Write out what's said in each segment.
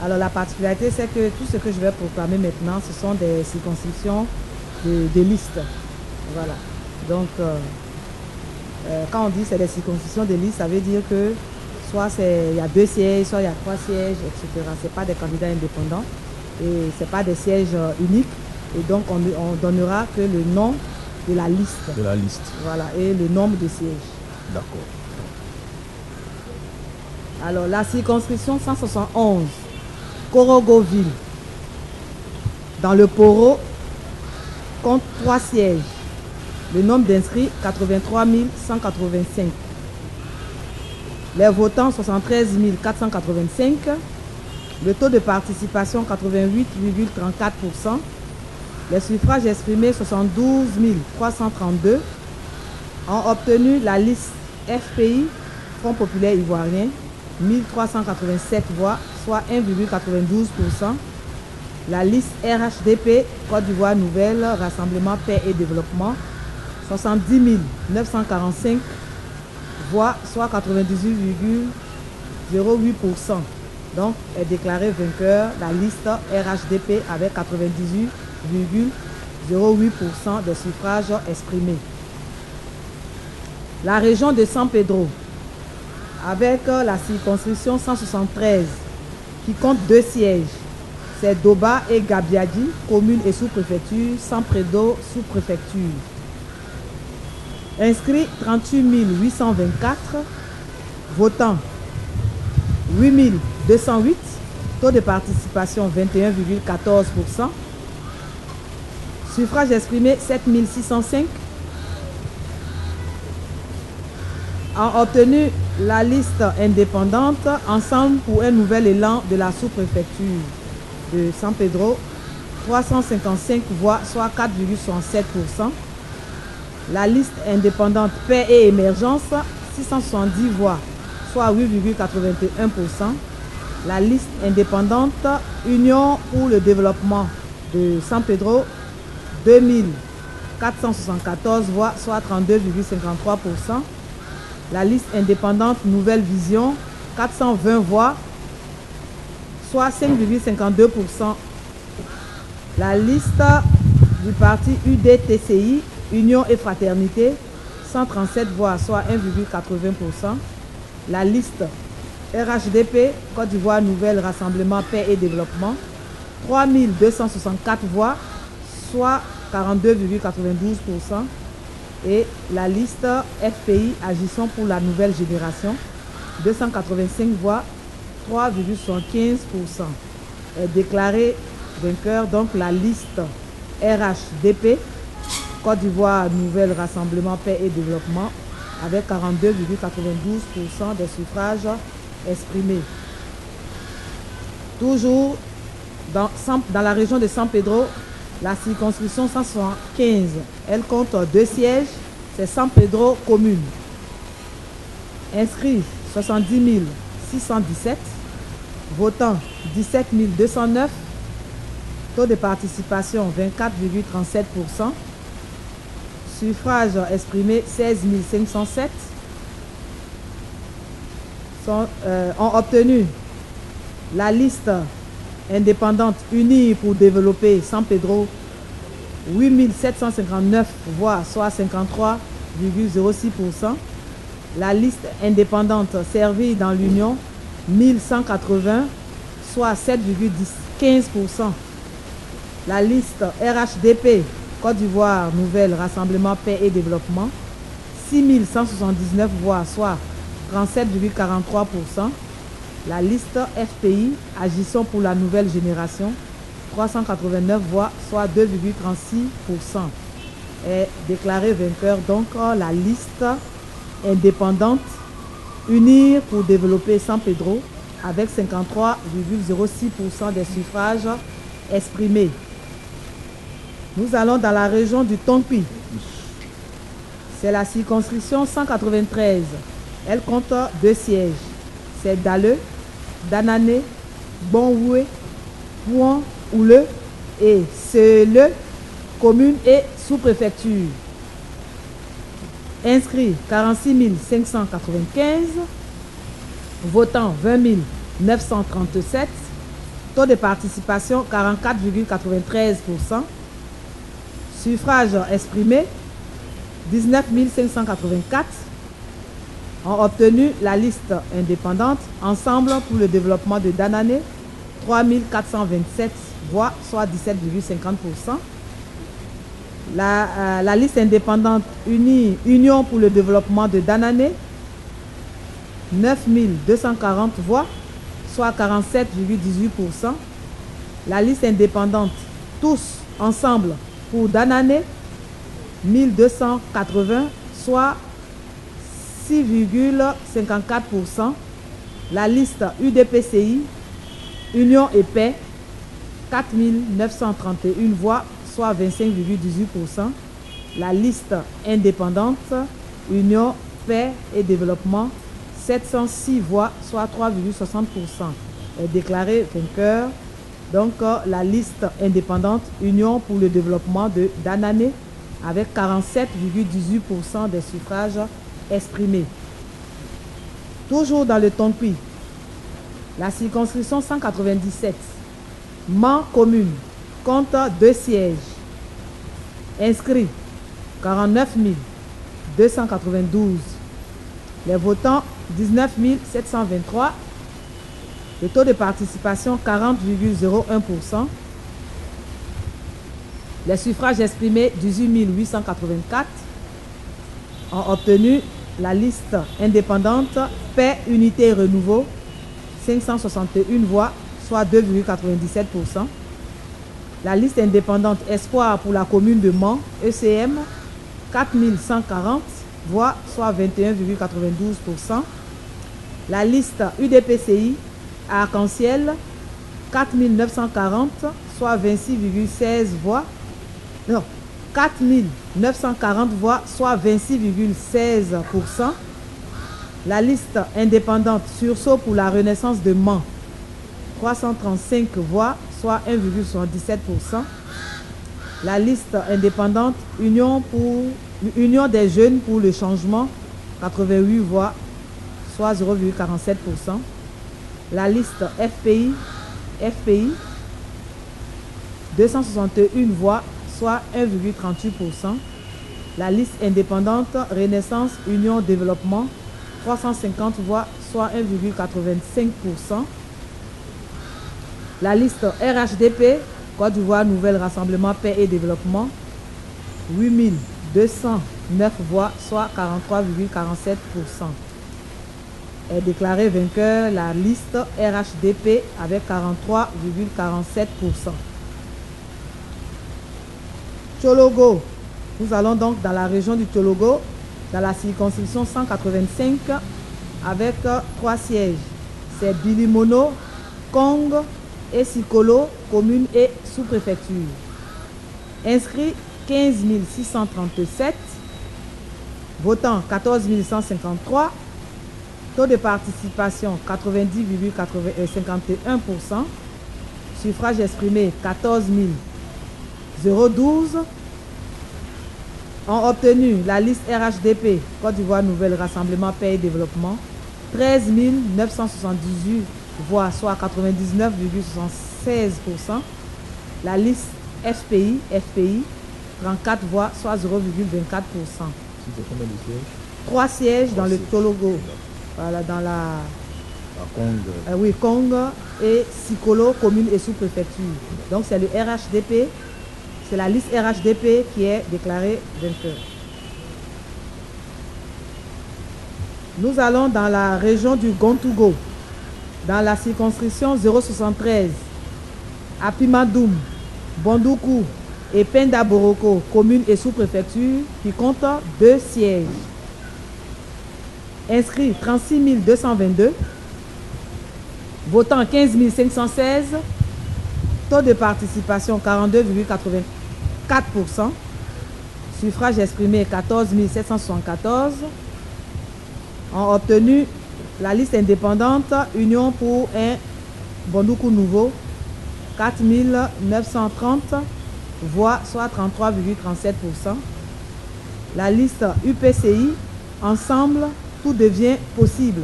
Alors la particularité, c'est que tout ce que je vais proclamer maintenant, ce sont des circonscriptions de liste. Voilà. Donc, quand on dit c'est des circonscriptions de liste, ça veut dire que soit il y a 2 sièges, soit il y a 3 sièges, etc. Ce n'est pas des candidats indépendants et ce n'est pas des sièges uniques. Et donc, on donnera que le nom de la liste. De la liste. Voilà, et le nombre de sièges. D'accord. Alors, la circonscription 171, Korogoville, dans le Poro, compte 3 sièges. Le nombre d'inscrits, 83 185. Les votants, 73 485. Le taux de participation, 88,34%. Les suffrages exprimés, 72 332. Ont obtenu la liste FPI, Front Populaire Ivoirien, 1387 voix, soit 1,92%. La liste RHDP, Côte d'Ivoire Nouvelle, Rassemblement Paix et Développement, 70 945 voix, soit 98,08%. Donc, est déclaré vainqueur la liste RHDP avec 98,08% des suffrages exprimés. La région de San Pedro, avec la circonscription 173, qui compte 2 sièges. C'est Doba et Gabiadi, commune et sous-préfecture, San Pedro, sous-préfecture. Inscrits 38 824, votants 8 208, taux de participation 21,14%, suffrages exprimés 7 605, ont obtenu la liste indépendante Ensemble pour un nouvel élan de la sous-préfecture de San Pedro, 355 voix, soit 4,67%. La liste indépendante Paix et Émergence, 670 voix, soit 8,81%. La liste indépendante Union pour le développement de San Pedro, 2474 voix, soit 32,53%. La liste indépendante Nouvelle Vision, 420 voix, soit 5,52%. La liste du parti UDTCI, Union et Fraternité, 137 voix, soit 1,80%. La liste RHDP, Côte d'Ivoire Nouvelle, Rassemblement Paix et Développement, 3264 voix, soit 42,92%. Et la liste FPI, Agissons pour la nouvelle génération, 285 voix, 3,75%. Est déclaré vainqueur donc la liste RHDP, Côte d'Ivoire Nouvelle, Rassemblement Paix et Développement, avec 42,92% des suffrages exprimés. Toujours dans la région de San Pedro, la circonscription 175, elle compte 2 sièges, c'est San Pedro commune. Inscrits 70 617, votants 17 209, taux de participation 24,37%, suffrages exprimés 16 507, ont obtenu la liste indépendante Unie pour développer San Pedro, 8 759 voix, soit 53,06%. La liste indépendante Servir dans l'Union, 1180, soit 7,15%. La liste RHDP, Côte d'Ivoire Nouvelle, Rassemblement Paix et Développement, 6 179 voix, soit 37,43%. La liste FPI, Agissons pour la nouvelle génération, 389 voix, soit 2,36%. Est déclaré vainqueur donc la liste indépendante Unir pour développer San Pedro, avec 53,06% des suffrages exprimés. Nous allons dans la région du Tongpi. C'est la circonscription 193. Elle compte 2 sièges. C'est Dale, Danané, Bonoué, Pouan, Oule et Seule, commune et sous-préfecture. Inscrits 46 595, votants 20 937, Taux de participation 44,93%. Suffrage exprimé 19 584. Ont obtenu la liste indépendante Ensemble pour le développement de Danané 3 427 voix, soit 17,50%. La liste indépendante Union pour le développement de Danané 9 240 voix, soit 47,18%. La liste indépendante Tous ensemble pour Danané 1280, soit 6,54%. La liste UDPCI Union et Paix 4 931 voix, soit 25,18%. La liste indépendante Union, Paix et Développement 706 voix, soit 3,60%. Est déclaré vainqueur. Donc la liste indépendante Union pour le développement de Danané avec 47,18% des suffrages exprimés. Toujours dans le Tonpi, la circonscription 197, Mans commune, compte 2 sièges. Inscrits 49 292. Les votants 19 723. Le taux de participation 40,01%. Les suffrages exprimés 18 884 ont obtenu la liste indépendante Paix, Unité et Renouveau 561 voix, soit 2,97%. La liste indépendante Espoir pour la commune de Mans, ECM, 4140 voix, soit 21,92%. La liste UDPCI Arc-en-Ciel, 4940, soit 26,16 voix. Non, 4940 voix, soit 26,16%. La liste indépendante Sursaut pour la Renaissance de Mans, 335 voix, soit 1,77%. La liste indépendante Union des Jeunes pour le Changement, 88 voix, soit 0,47%. La liste FPI 261 voix, soit 1,38%. La liste indépendante Renaissance Union Développement, 350 voix, soit 1,85%. La liste RHDP, Côte d'Ivoire Nouvelle Rassemblement Paix et Développement, 8209 voix, soit 43,47%. Est déclaré vainqueur la liste RHDP avec 43,47%. Tchologo, nous allons donc dans la région du Tchologo, dans la circonscription 185, avec 3 sièges. C'est Bilimono, Kong et Sikolo, commune et sous-préfecture. Inscrits 15 637, votants 14 153, taux de participation 90,51%, suffrage exprimé 14 012, ont obtenu la liste RHDP, Côte d'Ivoire Nouvelle Rassemblement Paix et Développement, 13 978 voix, soit 99,76%. La liste FPI, 34 voix, soit 0,24%. 3 sièges dans le Tchologo. Voilà, dans la Kong. Oui, Kong et Sikolo, commune et sous-préfecture. Donc c'est le RHDP, c'est la liste RHDP qui est déclarée vainqueur. Nous allons dans la région du Gontougo, dans la circonscription 073, Apimadoum, Bondoukou et Penda Boroko, commune et sous-préfecture, qui compte 2 sièges. Inscrits 36 222, votants 15 516, taux de participation 42,84%, suffrage exprimé 14 774, ont obtenu la liste indépendante Union pour un Bondoukou nouveau, 4 930 voix, soit 33,37%. La liste UPCI Ensemble, tout devient possible,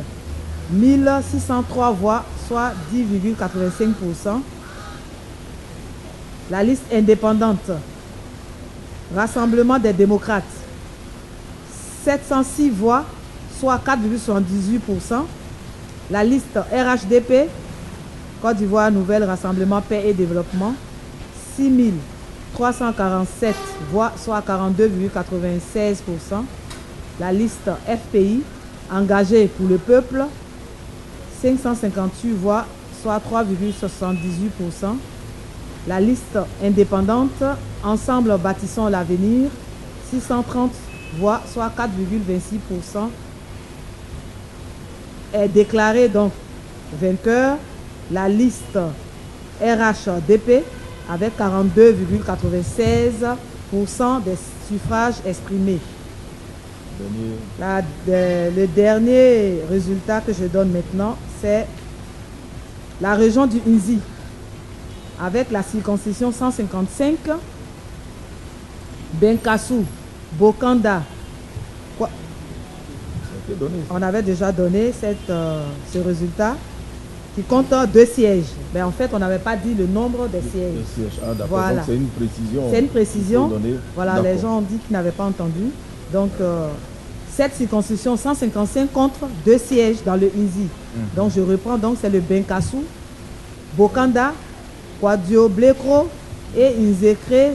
1603 voix, soit 10,85%. La liste indépendante, Rassemblement des démocrates, 706 voix, soit 4,78%. La liste RHDP, Côte d'Ivoire Nouvelle Rassemblement Paix et Développement, 6 347 voix, soit 42,96%. La liste FPI, Engagé pour le peuple, 558 voix, soit 3,78%. La liste indépendante, Ensemble Bâtissons l'avenir, 630 voix, soit 4,26%. Est déclarée donc vainqueur la liste RHDP avec 42,96% des suffrages exprimés. Le dernier résultat que je donne maintenant, c'est la région du Nzi avec la circonscription 155, Benkassou, Bokanda. On avait déjà donné ce résultat qui compte 2 sièges. Mais en fait, on n'avait pas dit le nombre des sièges. Ah, voilà. C'est une précision. C'est une précision. Voilà, les gens ont dit qu'ils n'avaient pas entendu. Donc, cette circonscription 155 contre 2 sièges dans le Nzi. Donc, je reprends. Donc, c'est le Benkassou, Bokanda, Kwadio, Blekro et Nzekre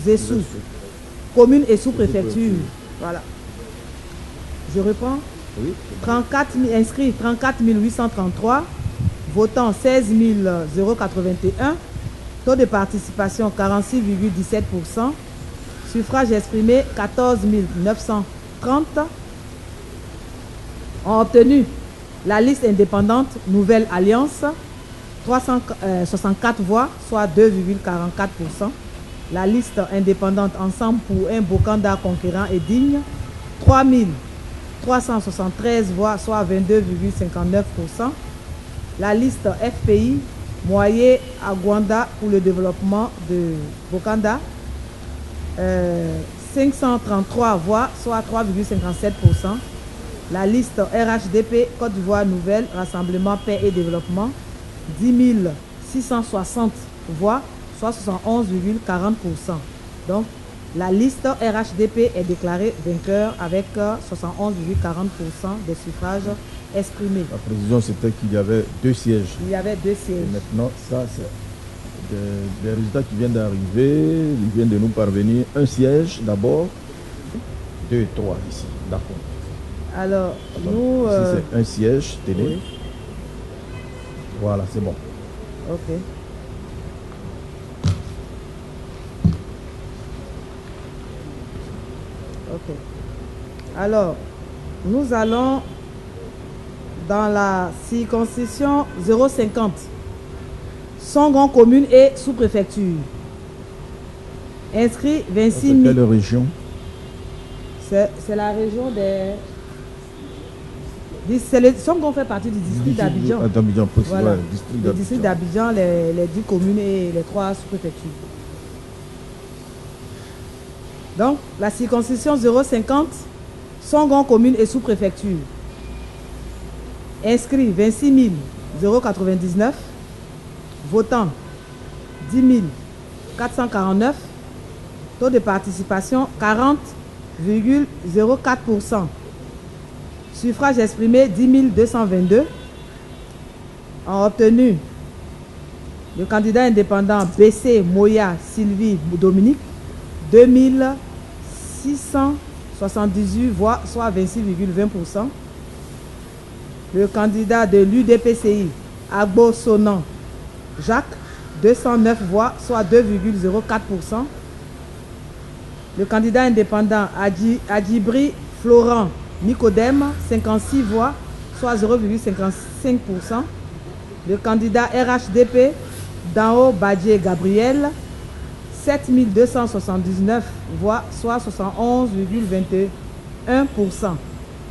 Zessou. Commune et sous-préfecture. Voilà. Je reprends. Oui. 34 000 inscrits, 34 833. Votants, 16 081. Taux de participation, 46,17%. Suffrage exprimé, 14 930. Ont obtenu la liste indépendante Nouvelle Alliance, 364 voix, soit 2,44%. La liste indépendante Ensemble pour un Bokanda conquérant et digne, 373 voix, soit 22,59%. La liste FPI, Moyen Agwanda pour le développement de Bokanda, 533 voix, soit 3,57%. La liste RHDP, Côte d'Ivoire Nouvelle, Rassemblement Paix et Développement, 10 660 voix, soit 71,40%. Donc, la liste RHDP est déclarée vainqueur avec 71,40% des suffrages exprimés. La précision, c'était qu'il y avait 2 sièges. Il y avait 2 sièges. Et maintenant, ça, c'est des résultats qui viennent d'arriver. Ils viennent de nous parvenir. 1 siège d'abord, 2 et 3 ici. D'accord. Alors, nous... Ici, c'est 1 siège, tenez. Oui. Voilà, c'est bon. Ok. Ok. Alors, nous allons dans la circonscription 050, Songon commune et sous-préfecture. Inscrit 26 000. Quelle région? C'est la région des... Songon fait partie du district d'Abidjan. Voilà. Le district d'Abidjan, les 10 communes et les 3 sous-préfectures. Donc, la circonscription 050, Songon commune et sous-préfecture. Inscrits 26 099. Votants 10 449. Taux de participation 40,04%. Suffrage exprimé 10 222. Ont obtenu le candidat indépendant BC Moya Sylvie Dominique 2678 voix, soit 26,20%. Le candidat de l'UDPCI Agbo Sonan Jacques 209 voix, soit 2,04%. Le candidat indépendant Adjibri Florent Nicodème 56 voix, soit 0,55%. Le candidat RHDP Dao Badje Gabriel 7279 voix, soit 71,21%.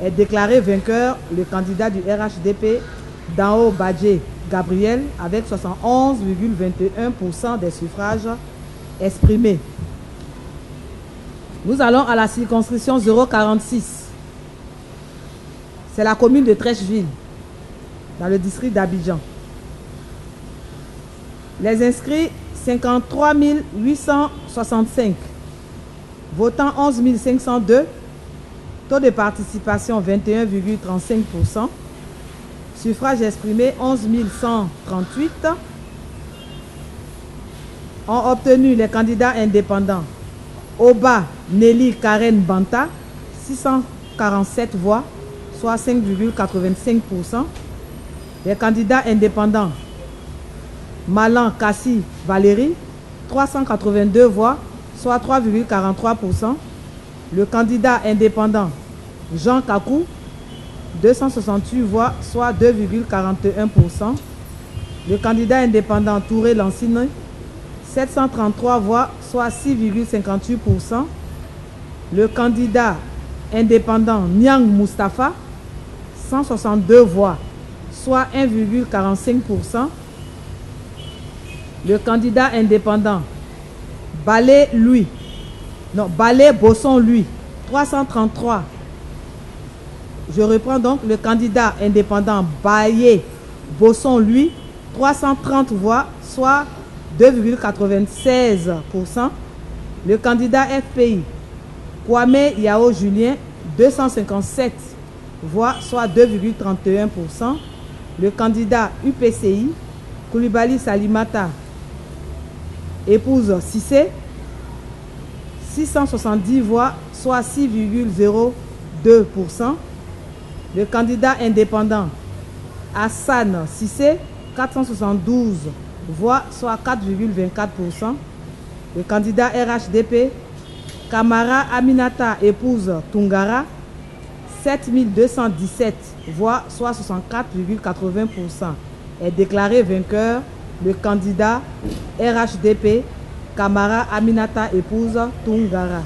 Est déclaré vainqueur le candidat du RHDP Dao Badje Gabriel avec 71,21% des suffrages exprimés. Nous allons à la circonscription 046. C'est la commune de Trècheville, dans le district d'Abidjan. Les inscrits 53 865. Votants 11 502. Taux de participation 21,35%. Suffrage exprimé 11 138. Ont obtenu les candidats indépendants. Oba Nelly Karen Banta, 647 voix, soit 5,85%. Les candidats indépendants. Malan Kassi Valérie, 382 voix, soit 3,43%. Le candidat indépendant Jean Kakou, 268 voix, soit 2,41%. Le candidat indépendant Touré Lancine, 733 voix, soit 6,58%. Le candidat indépendant Niang Mustafa, 162 voix, soit 1,45%. Le candidat indépendant Balé Bosson Louis, 333. Je reprends donc le candidat indépendant Baye Bosson Louis, 330 voix, soit 2,96%. Le candidat FPI Kwame Yao Julien, 257 voix, soit 2,31%. Le candidat UPCI Koulibaly Salimata, épouse Cissé, 670 voix, soit 6,02%. Le candidat indépendant Hassan Cissé, 472 voix, soit 4,24%. Le candidat RHDP Kamara Aminata, épouse Tungara, 7217 voix, soit 64,80%. Est déclaré vainqueur le candidat RHDP Kamara Aminata, épouse Tungara.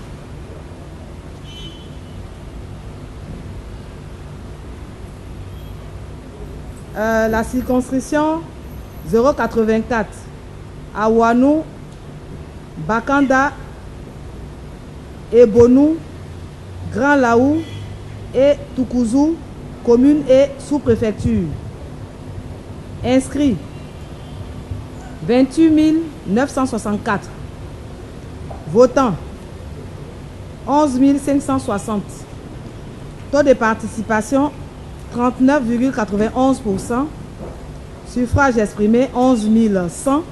La circonscription 084 Awanou, Bakanda, Ebonou, Grand Laou et Toukouzou, commune et sous-préfecture. Inscrits 28 964. Votants 11 560. Taux de participation 39,91%. Suffrage exprimé 11 100.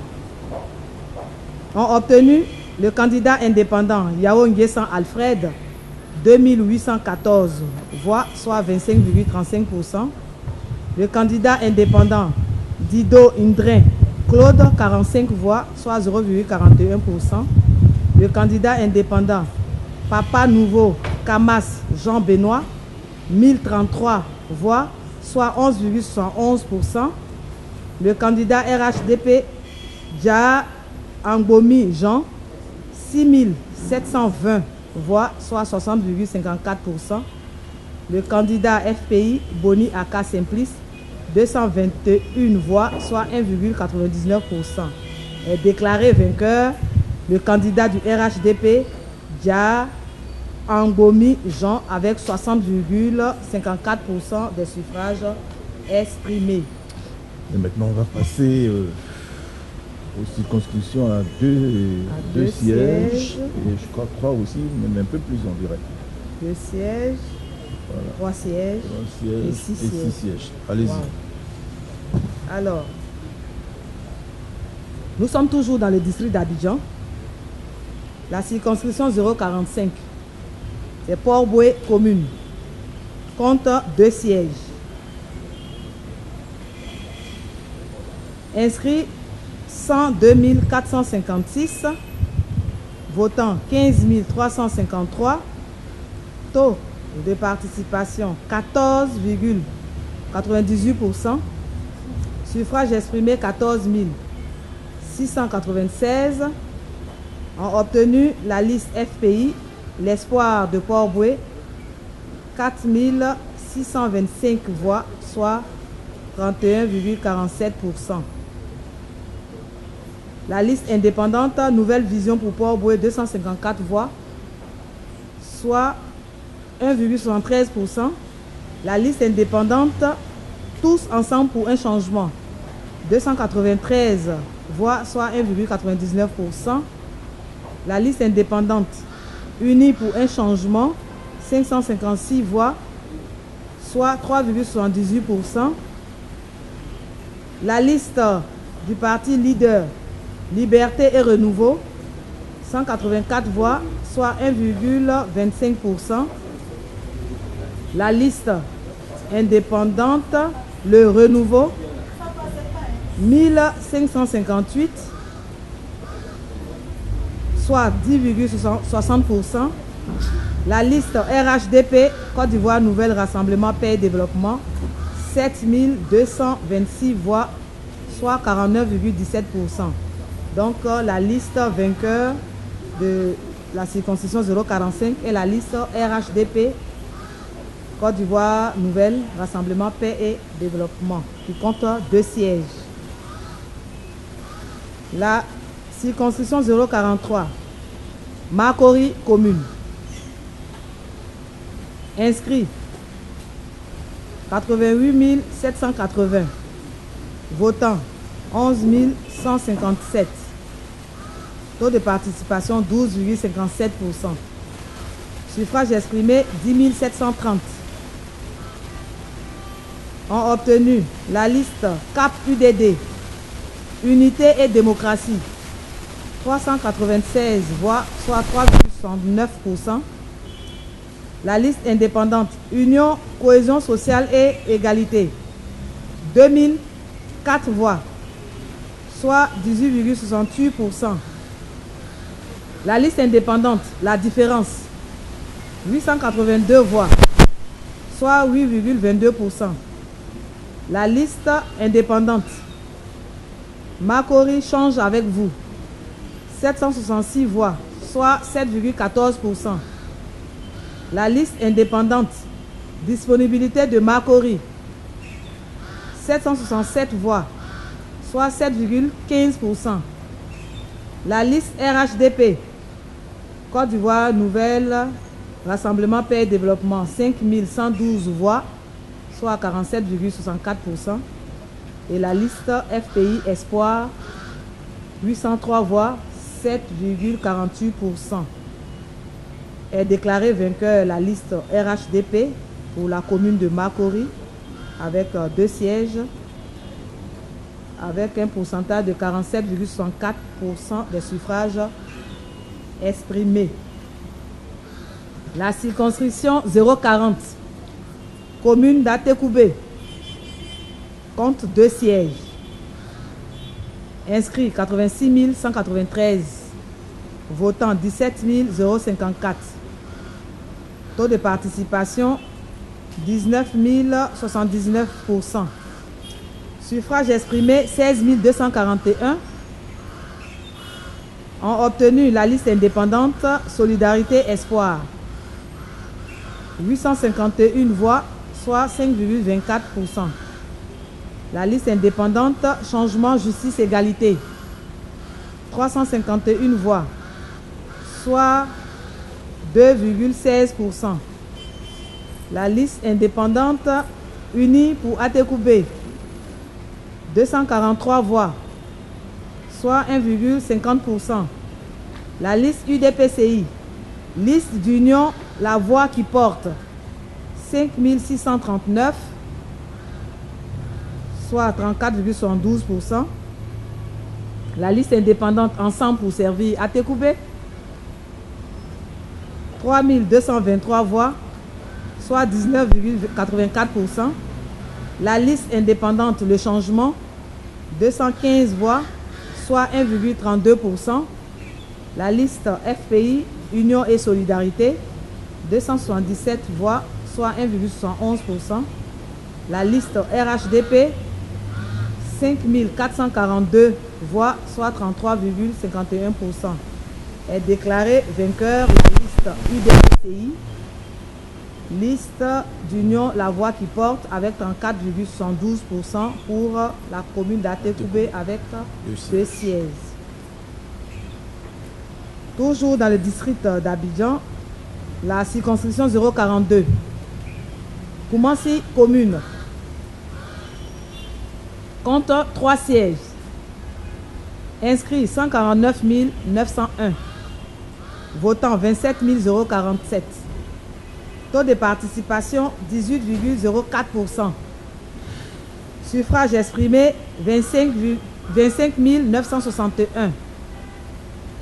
Ont obtenu le candidat indépendant Yao Nguessan Alfred, 2814 voix, soit 25,35%. Le candidat indépendant Dido Indrin Claude, 45 voix, soit 0,41%. Le candidat indépendant Papa Nouveau Kamas Jean Benoît, 1033 voix, soit 11,71%. Le candidat RHDP Dja Angbomi Jean, 6720 voix, soit 60,54%. Le candidat FPI Boni Aka Simplice, 221 voix, soit 1,99%. Est déclaré vainqueur le candidat du RHDP Dja Angbomi Jean avec 60,54% des suffrages exprimés. Et maintenant, on va passer aux circonscriptions à deux sièges. Et je crois 3 aussi, mais un peu plus, on dirait. 2 sièges, voilà. 3 sièges, 3 sièges et 6 sièges. Allez-y. Wow. Alors, nous sommes toujours dans le district d'Abidjan. La circonscription 045, c'est Port-Boué commune, compte 2 sièges. Inscrits 102 456, votants 15 353, taux de participation 14,98%, suffrage exprimé 14 696, ont obtenu la liste FPI, l'espoir de Port-Boué, 4 625 voix, soit 31,47%. La liste indépendante, Nouvelle Vision pour Port-Boué, 254 voix, soit 1,73%. La liste indépendante, Tous ensemble pour un changement, 293 voix, soit 1,99%. La liste indépendante unie pour un changement, 556 voix, soit 3,78%. La liste du parti leader Liberté et Renouveau, 184 voix, soit 1,25%. La liste indépendante Le Renouveau, 1558, soit 10,60%. La liste RHDP, Côte d'Ivoire Nouvelle Rassemblement Paix et Développement, 7226 voix, soit 49,17%. Donc la liste vainqueur de la circonscription 045 est la liste RHDP, Côte d'Ivoire Nouvelle Rassemblement Paix et Développement, qui compte 2 sièges. La circonscription 043, Makori commune. Inscrits 88 780. Votants 11 157. Taux de participation 12,57%. Suffrage exprimé 10 730. Ont obtenu la liste CAP UDD, Unité et Démocratie, 396 voix, soit 3,69%. La liste indépendante Union, Cohésion sociale et Égalité, 2004 voix, soit 18,68%. La liste indépendante La Différence, 882 voix, soit 8,22%. La liste indépendante Makori change avec vous, 766 voix, soit 7,14%. La liste indépendante Disponibilité de Makori, 767 voix, soit 7,15%. La liste RHDP, Côte d'Ivoire Nouvelle Rassemblement Paix et Développement, 5112 voix, soit 47,64%. Et la liste FPI Espoir, 803 voix, 7,48%. Est déclaré vainqueur la liste RHDP pour la commune de Makori avec 2 sièges, avec un pourcentage de 47,64% des suffrages exprimés. La circonscription 040, commune d'Atekoubé, compte 2 sièges. Inscrits 86 193. Votants 17 054. Taux de participation 19 079%. Suffrage exprimé 16 241. Ont obtenu la liste indépendante Solidarité Espoir, 851 voix, soit 5,24%. La liste indépendante Changement Justice Égalité, 351 voix, soit 2,16%. La liste indépendante Unie pour Atekoubé, 243 voix, soit 1,50%. La liste UDPCI, liste d'union La Voix qui porte, 5639, soit 34,72%. La liste indépendante Ensemble pour servir Atekoubé, 3223 voix, soit 19,84%. La liste indépendante Le Changement, 215 voix, soit 1,32%. La liste FPI Union et Solidarité, 277 voix, soit 1,71%. La liste RHDP, 5442 voix, soit 33,51%. Est déclaré vainqueur la liste UDPCI, liste d'union La Voix qui porte, avec 34,72% pour la commune d'Atekoubé avec 2 sièges. Toujours dans le district d'Abidjan, la circonscription 042, Koumassi commune, Compte 3 sièges. Inscrits 149 901. Votants 27 047. Taux de participation 18,04%. Suffrage exprimé 25 961.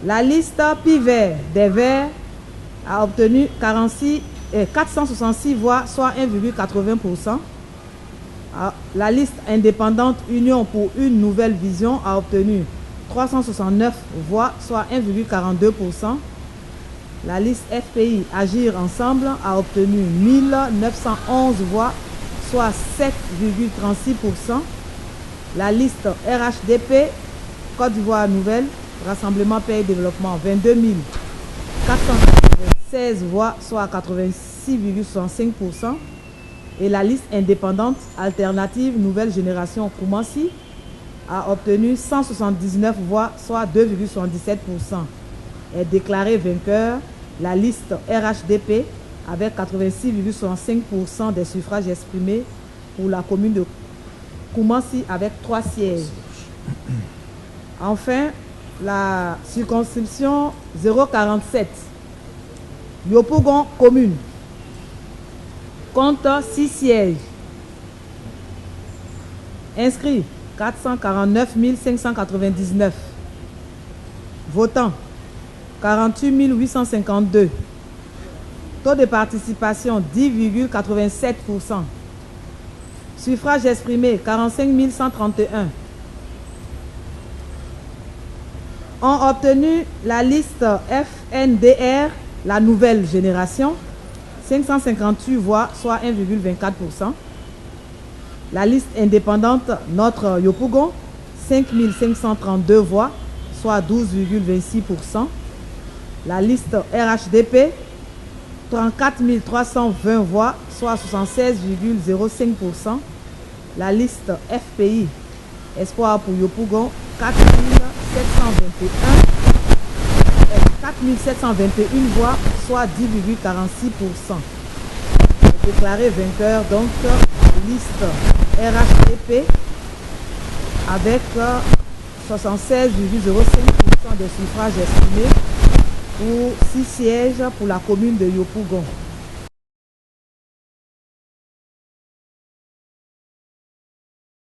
La liste Pivert des Verts a obtenu 466 voix, soit 1,80%. La liste indépendante Union pour une nouvelle vision a obtenu 369 voix, soit 1,42%. La liste FPI Agir Ensemble a obtenu 1911 voix, soit 7,36%. La liste RHDP Côte d'Ivoire Nouvelle, Rassemblement Paix et Développement, 22 496 voix, soit 86,65%. Et la liste indépendante Alternative Nouvelle Génération Koumassi a obtenu 179 voix, soit 2,77%. Est déclaré vainqueur la liste RHDP avec 86,65% des suffrages exprimés pour la commune de Koumassi avec 3 sièges. Enfin, la circonscription 047, Yopougon commune, compte 6 sièges. Inscrits 449 599. Votants 48 852. Taux de participation 10,87%. Suffrage exprimé 45 131. Ont obtenu la liste FNDR, la nouvelle génération, 558 voix, soit 1,24%. La liste indépendante Notre Yopougon, 5 532 voix, soit 12,26%. La liste RHDP, 34 320 voix, soit 76,05%. La liste FPI, Espoir pour Yopougon, 4 721 voix, soit 10,46%. Déclaré vainqueur donc liste RHDP avec 76,05% des suffrages exprimés pour 6 sièges pour la commune de Yopougon.